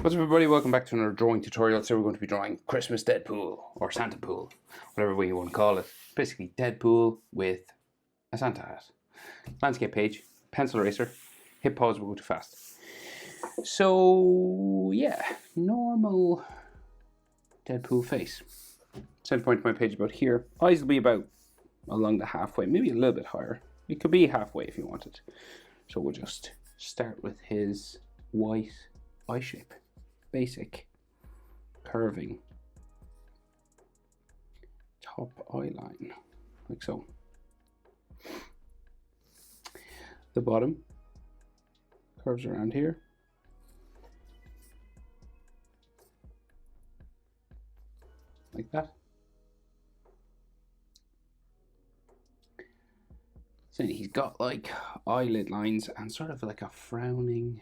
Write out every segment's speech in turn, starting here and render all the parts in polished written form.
What's up everybody, welcome back to another drawing tutorial. Today we're going to be drawing Christmas Deadpool, or Santapool, whatever way you want to call it. Basically Deadpool with a Santa hat. Landscape page, pencil eraser, hit pause, we'll go too fast. So yeah, normal Deadpool face. Center point of my page about here. Eyes will be about along the halfway, maybe a little bit higher. It could be halfway if you wanted. So we'll just start with his white eye shape. Basic curving top eye line, like so. The bottom curves around here. Like that. So he's got like eyelid lines and sort of like a frowning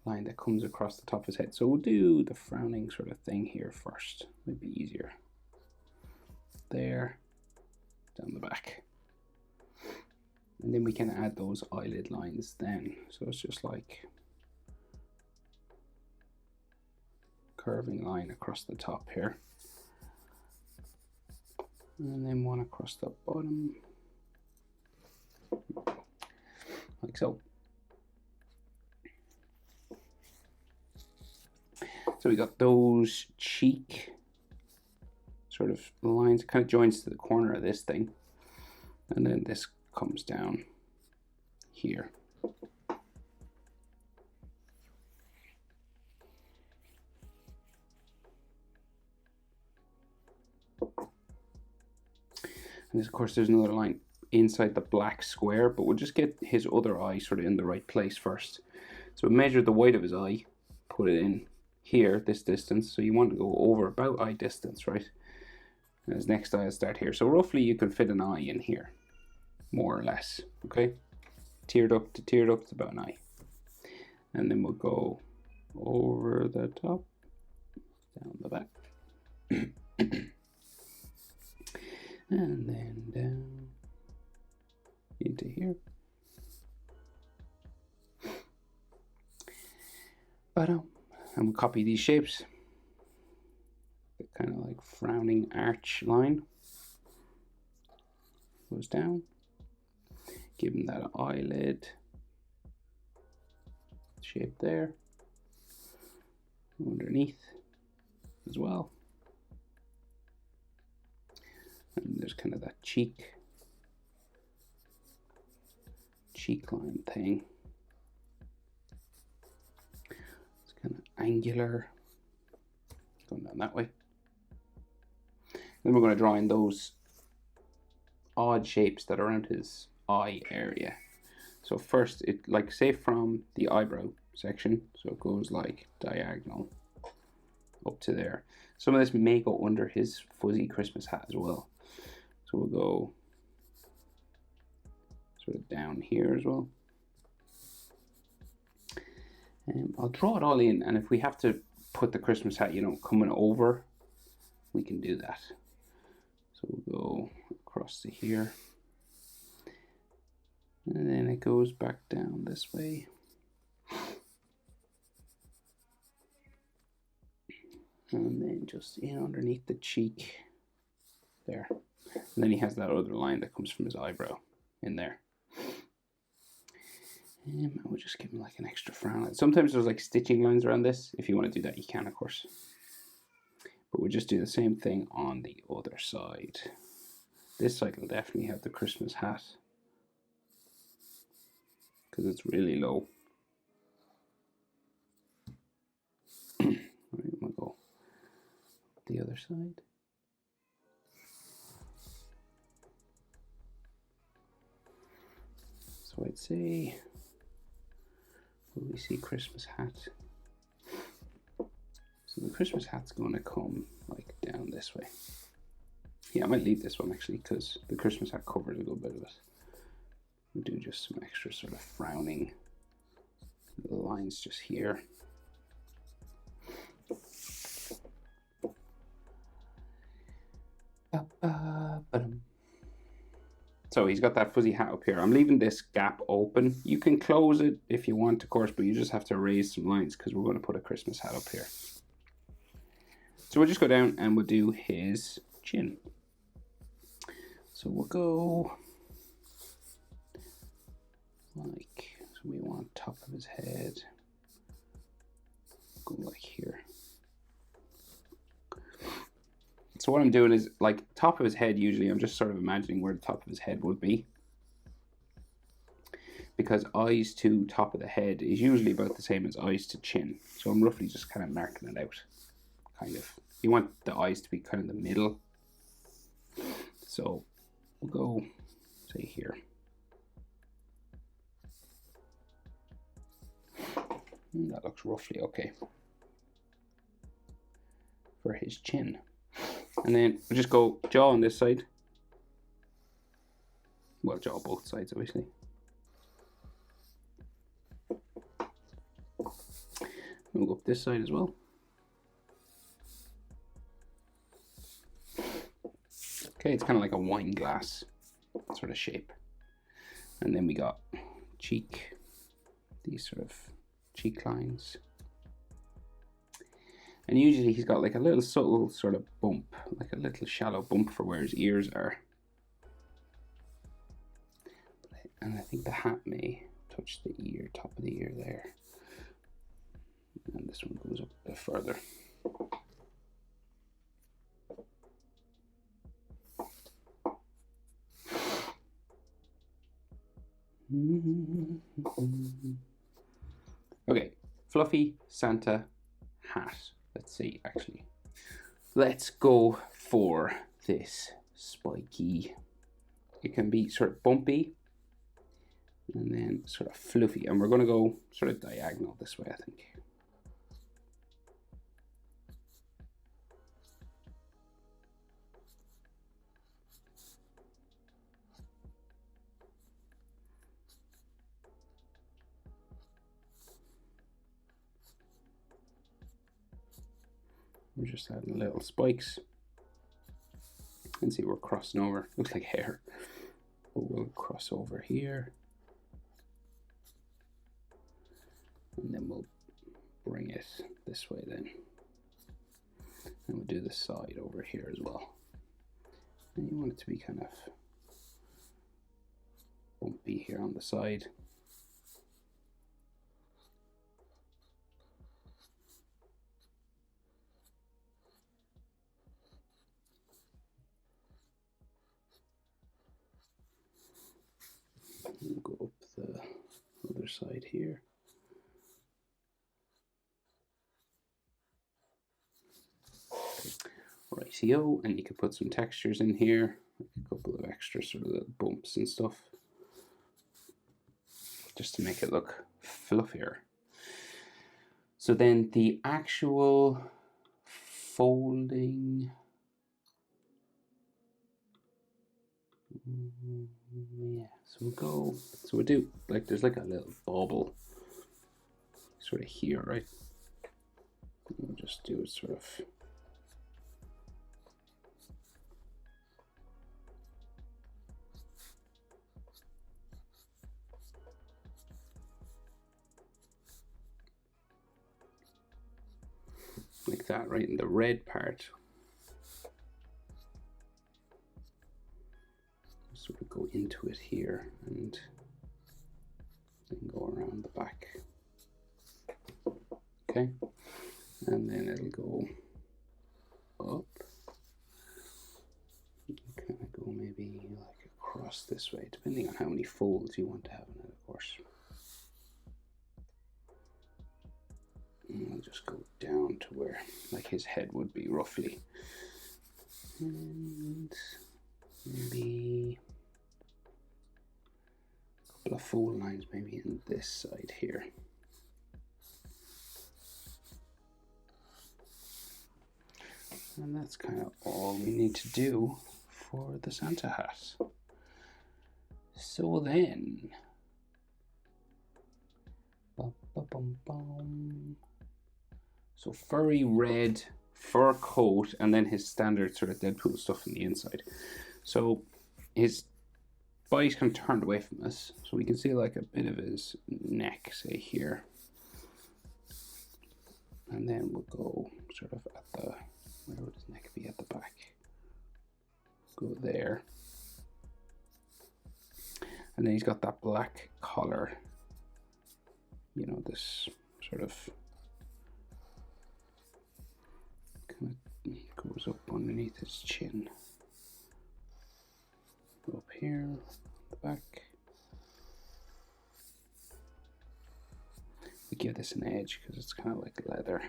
line that comes across the top of his head. So we'll do the frowning sort of thing here first. Might be easier. There, down the back. And then we can add those eyelid lines then. So it's just like curving line across the top here. And then one across the bottom. Like so. So we got those cheek sort of lines, kind of joins to the corner of this thing. And then this comes down here. And this, of course, there's another line inside the black square, but we'll just get his other eye sort of in the right place first. So measure the white of his eye, put it in here, this distance. So you want to go over about eye distance, right? And his next eye will start here. So roughly you can fit an eye in here, more or less, okay? Tear duct to tear duct, it's about an eye. And then we'll go over the top, down the back. And then down into here. Bottom. And we'll copy these shapes. The kind of like frowning arch line goes down. Give him that eyelid shape there. Underneath as well. And there's kind of that cheek line thing. It's kind of angular, going down that way. Then we're going to draw in those odd shapes that are around his eye area. So first, it like say from the eyebrow section, so it goes like diagonal up to there. Some of this may go under his fuzzy Christmas hat as well. So we'll go sort of down here as well. I'll draw it all in, and if we have to put the Christmas hat, you know, coming over, we can do that. So we'll go across to here. And then it goes back down this way. And then just in underneath the cheek there. And then he has that other line that comes from his eyebrow in there. And we'll just give him like an extra frown. Sometimes there's like stitching lines around this. If you want to do that, you can, of course. But we'll just do the same thing on the other side. This side will definitely have the Christmas hat, because it's really low. Alright, we'll go the other side. So I'd say, will we see Christmas hat? So the Christmas hat's going to come like down this way. Yeah, I might leave this one actually, because the Christmas hat covers a good bit of it. We'll do just some extra sort of frowning little lines just here. So he's got that fuzzy hat up here. I'm leaving this gap open. You can close it if you want, of course, but you just have to raise some lines because we're going to put a Christmas hat up here. So we'll just go down and we'll do his chin. So we'll go like, so we want top of his head, go like here. So what I'm doing is, like, top of his head, usually I'm just sort of imagining where the top of his head would be. Because eyes to top of the head is usually about the same as eyes to chin. So I'm roughly just kind of marking it out, kind of. You want the eyes to be kind of the middle. So we'll go, say, here. That looks roughly okay for his chin. And then we'll just go jaw on this side. Well, jaw both sides, obviously. We'll go up this side as well. Okay, it's kind of like a wine glass sort of shape. And then we got cheek, these sort of cheek lines. And usually he's got like a little subtle sort of bump, like a little shallow bump for where his ears are. And I think the hat may touch the ear, top of the ear there. And this one goes up a bit further. Okay, fluffy Santa hat. Let's see, actually. Let's go for this spiky. It can be sort of bumpy and then sort of fluffy. And we're going to go sort of diagonal this way, I think. We're just adding little spikes. And see, we're crossing over. Looks like hair. But we'll cross over here. And then we'll bring it this way then. And we'll do the side over here as well. And you want it to be kind of bumpy here on the side. We'll go up the other side here. Rightio, and you can put some textures in here, like a couple of extra sort of little bumps and stuff, just to make it look fluffier. So then the actual folding, yeah, so we'll do, like, there's like a little bobble sort of here, right? We'll just do it sort of like that, right in the red part. Sort of go into it here and then go around the back. Okay, and then it'll go up. Kind of go maybe like across this way, depending on how many folds you want to have in it, of course. And I'll just go down to where like his head would be roughly. And maybe a couple of fold lines maybe in this side here. And that's kind of all we need to do for the Santa hat. So then, so furry red fur coat, and then his standard sort of Deadpool stuff on the inside. So his body's kind of turned away from us, so we can see like a bit of his neck, say here. And then we'll go sort of at the, where would his neck be at the back? Go there. And then he's got that black collar, you know, this sort of kind of goes up underneath his chin. Go up here, the back. We give this an edge because it's kind of like leather.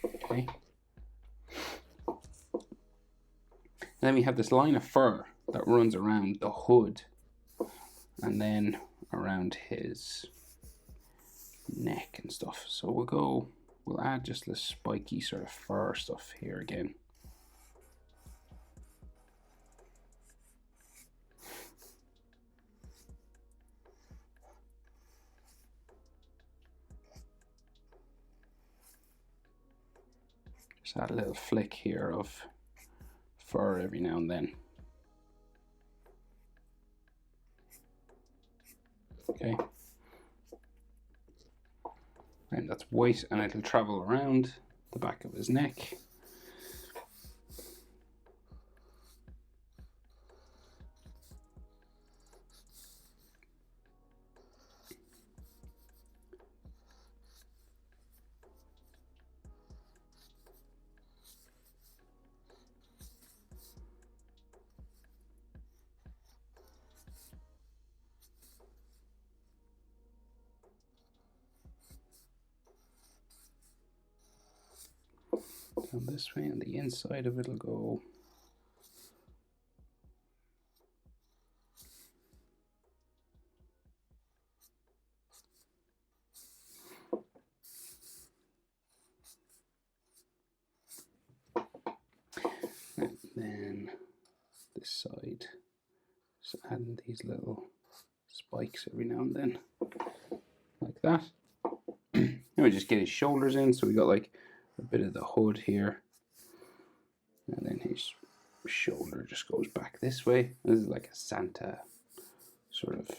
Okay. And then we have this line of fur that runs around the hood and then around his neck and stuff. So we'll add just this spiky sort of fur stuff here again. Just add a little flick here of fur every now and then. Okay. And that's white, and it'll travel around the back of his neck. Down this way, and the inside of it'll go and then this side, just adding these little spikes every now and then, like that. Then we just get his shoulders in, so we got like a bit of the hood here, and then his shoulder just goes back this way. This is like a Santa sort of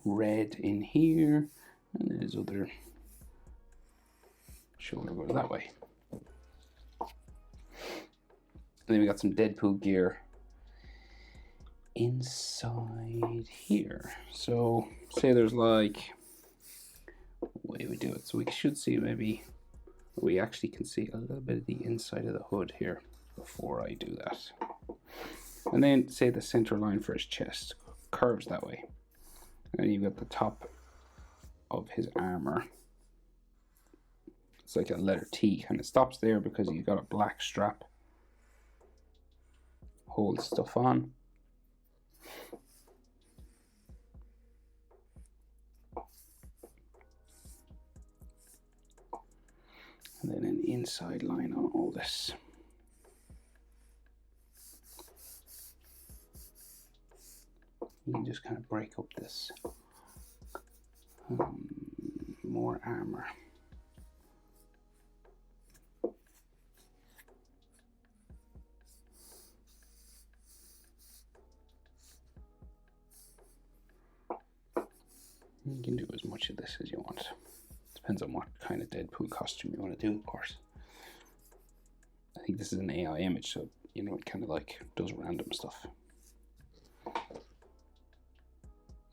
red in here, and then his other shoulder goes that way. And then we got some Deadpool gear inside here. So say there's like, way we do it, so we should see, maybe we actually can see a little bit of the inside of the hood here before I do that. And then say the center line for his chest curves that way, and you've got the top of his armor, it's like a letter T, and it stops there because you've got a black strap holds stuff on. And then an inside line on all this. You can just kind of break up this more armor. You can do as much of this as you want. Depends on what kind of Deadpool costume you want to do, of course. I think this is an AI image, so you know, it kind of like does random stuff.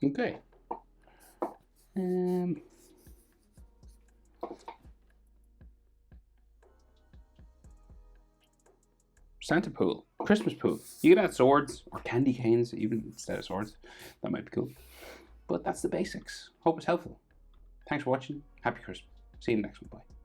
Okay. Santapool, Christmas pool. You can add swords or candy canes even instead of swords. That might be cool. But that's the basics. Hope it's helpful. Thanks for watching. Happy Christmas. See you in the next one. Bye.